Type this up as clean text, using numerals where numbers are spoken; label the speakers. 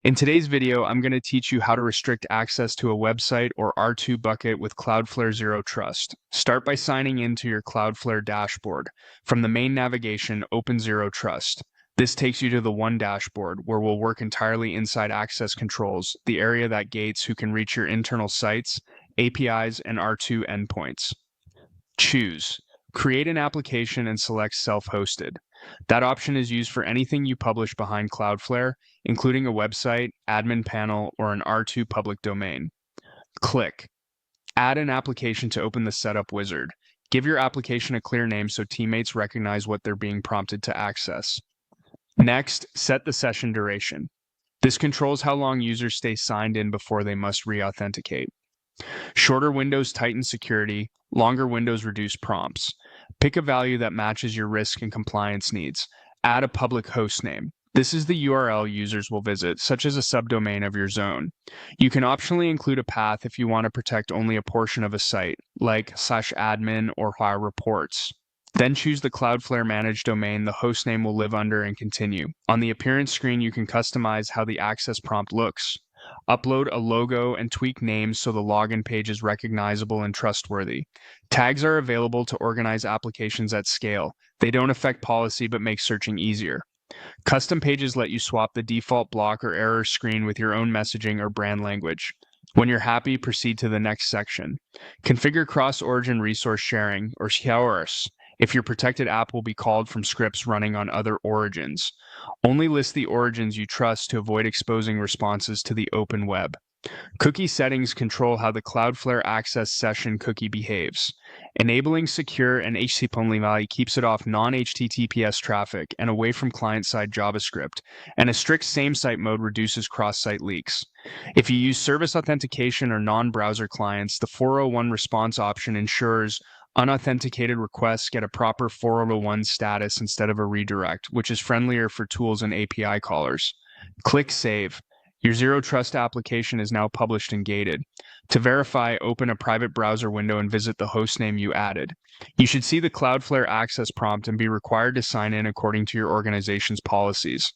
Speaker 1: In today's video, I'm going to teach you how to restrict access to a website or R2 bucket with Cloudflare Zero Trust. Start by signing into your Cloudflare dashboard. From the main navigation, open Zero Trust. This takes you to the One dashboard, where we'll work entirely inside access controls, the area that gates who can reach your internal sites, APIs, and R2 endpoints. Choose. Create an application and select self-hosted. That option is used for anything you publish behind Cloudflare, including a website, admin panel, or an R2 public domain. Click. Add an application to open the setup wizard. Give your application a clear name so teammates recognize what they're being prompted to access. Next, set the session duration. This controls how long users stay signed in before they must re-authenticate. Shorter windows tighten security, longer windows reduce prompts. Pick a value that matches your risk and compliance needs. Add a public host name. This is the URL users will visit, such as a subdomain of your zone. You can optionally include a path if you want to protect only a portion of a site, like /admin or file reports. Then choose the Cloudflare managed domain the hostname will live under and continue. On the appearance screen, you can customize how the access prompt looks. Upload a logo and tweak names so the login page is recognizable and trustworthy. Tags are available to organize applications at scale. They don't affect policy but make searching easier. Custom pages let you swap the default block or error screen with your own messaging or brand language. When you're happy, proceed to the next section. Configure cross-origin resource sharing, or CORS, if your protected app will be called from scripts running on other origins. Only list the origins you trust to avoid exposing responses to the open web. Cookie settings control how the Cloudflare Access session cookie behaves. Enabling secure and HTTP-only value keeps it off non-HTTPS traffic and away from client-side JavaScript, and a strict same-site mode reduces cross-site leaks. If you use service authentication or non-browser clients, the 401 response option ensures unauthenticated requests get a proper 401 status instead of a redirect, which is friendlier for tools and API callers. Click Save. Your Zero Trust application is now published and gated. To verify, open a private browser window and visit the hostname you added. You should see the Cloudflare access prompt and be required to sign in according to your organization's policies.